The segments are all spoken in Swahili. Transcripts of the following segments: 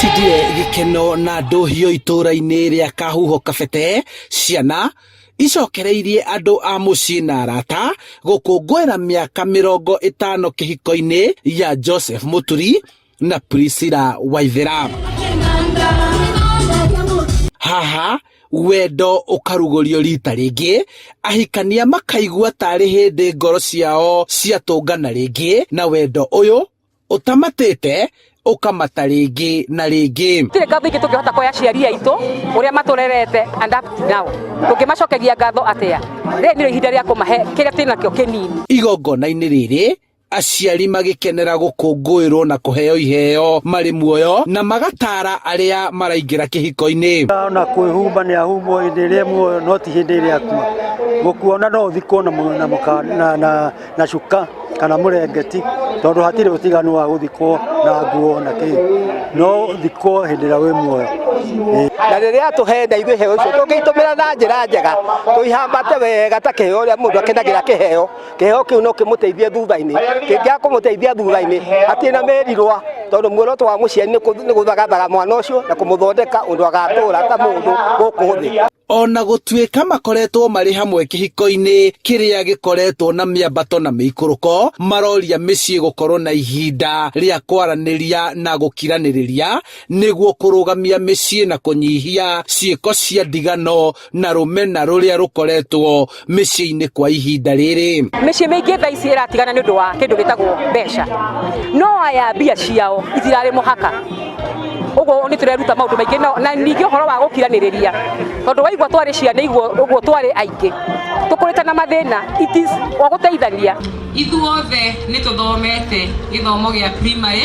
Gwatindire gikeno na ndohio itũra-inĩ rĩa Kahuho Kabete, ciana icokereirie andũ a mũciĩ na arata gũkũngũĩra mĩaka 50 kĩhiko-inĩ ya Joseph Mũturi na Priscilla Waithera. Haha wendo ukarugũrio rita rĩngĩ, ahikania makaigua tarĩ hĩndĩ ngoro ciao ciatũngana rĩngĩ, na wendo ũyũ utamatĩte ukamata rĩngĩ na rĩngĩ. Tire ngatho ingĩ tũngĩhota kuoya aciari aitũ ũrĩa matũrerete and up to now tũngĩmacokeria ngatho atĩa. Rĩrĩ nĩ ihinda rĩa kũmahe kĩrĩa twĩnakĩo kĩnini. Igongona-inĩ rĩrĩ aciari magĩkenera gũkũngũĩrwo na kũheo iheo marĩ muoyo na magatara arĩa maraingĩra kĩhiko-inĩ. Na kwĩhumba nĩ ahumbo hĩndĩ ĩrĩa muoyo no ti hĩndĩ ĩrĩa akua. Gũkuona no ũthikwo na cuka kana mũrengeti, tondũ hatirĩ ũtiganu wa gũthikwo na nguo na kĩ, no thikwo hĩndĩ ĩrĩa wĩ muoyo. Na rĩrĩa tũhenda ithuĩ heo icio tũngĩitũmĩra na njĩra njega, tũihambate wega ta kĩheo ũrĩa mũndũ akenagĩra kĩheo. Kĩheo kĩu no kĩmũteithie thutha-inĩ, kĩngĩaga kũmũteithia thutha-inĩ hatirĩ na mĩrirwa, tondũ muoroto wa mũciari nĩ gũthagathaga mwana ũcio na kũmũthondeka ũndũ agatũũra ta mũndũ gũkũ thĩ. Ona gũtuĩka makoretwo marĩ hamwe kĩhiko-inĩ kĩrĩa gĩkoretwo na mĩambato na mĩikũrũko, maroria mĩciĩ gũkorwo na ihinda rĩa kwaranĩria na gũkiranĩrĩria nĩguo kũrũgamia mĩciĩ na kũnyihia ciĩko cia ndigano na rũmena rũrĩa rũkoretwo mĩciĩ-inĩ kwa ihinda rĩrĩ. Mĩciĩ mĩingĩ thaa ici ĩratigana nĩ ũndũ wa kĩndũ gĩtagwo mbeca, no aya mbia ciao itirarĩ mũhaka. Ũguo nĩ tũreruta maũndũ maingĩ na ningĩ ũhoro wa gũkiranĩrĩria, tondũ waigua twarĩ ciana ũguo twarĩ aingĩ tũkũrĩte na mathĩna itis wa gũteithania. Ithuothe nĩ tũthomete gĩthomo gĩa primary.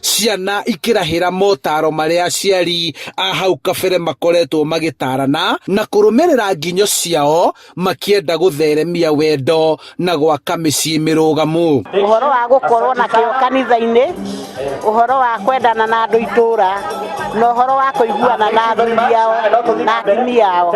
Ciana ikĩrahĩra motaro marĩa aciari a hau kabere makoretwo magĩtarana na kũrũmĩrĩra nginyo ciao makĩenda gũtheremia wendo na gwaka mĩciĩ mĩrũgamu. Ũhoro wa gũkorwo na kĩo kanitha-inĩ, ũhoro wa kwendana na andũ itũra, na ũhoro wa kũiguana na athuri ao na atumia ao.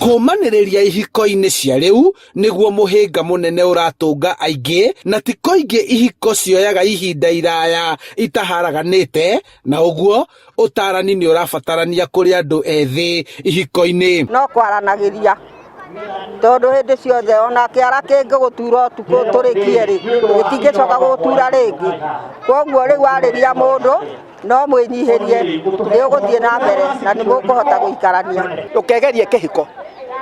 Kũmanĩrĩria ihiko-inĩ cia rĩu nĩguo mũhĩnga mũnene ũratũnga aingĩ, na ti koingĩ ihiko cioyaga ihinda iraya itaharaganĩte, na ũguo ũtarani nĩ ũrabatarania kũrĩ andũ ethĩ ihiko-inĩ. No kwaranagĩria, tondũ hĩndĩ ciothe ona kĩara kĩngĩgũtura ũtukũ tũrĩkie rĩ, gĩtingĩcoka gũtura rĩngĩ. Koguo rĩu arĩria mũndũ no mwĩnyihĩrie, nĩ ũgũthiĩ na mbere na nĩ mũkũhota gũikarania. Ndũkegerie kĩhiko.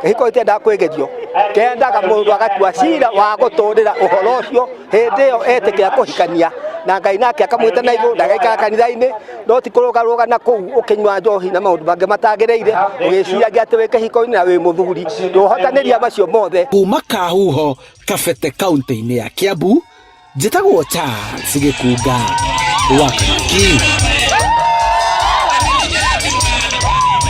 Kĩhiko itiendaga kwĩgerio, kĩendaga mũndũ agatua cira wa gũtũũrĩra ũhoro ũcio hĩndĩ ĩyo etĩkĩra kũhikania, na Ngai nake akamwĩta na igũrũ ndagaikara kanitha-inĩ, no ti kũrũgarũga na kũu ũkĩnyua njohi na maũndũ mangĩ matagĩrĩire ũgĩciragia atĩ wĩ kĩhiko-inĩ na wĩ mũthuri. Ndũhotanĩria macio mothe. Kuma Kahuho Kabete kaunti-inĩ ya Kiambu, njĩtagwo Charles Gĩkunga wa Kamaki.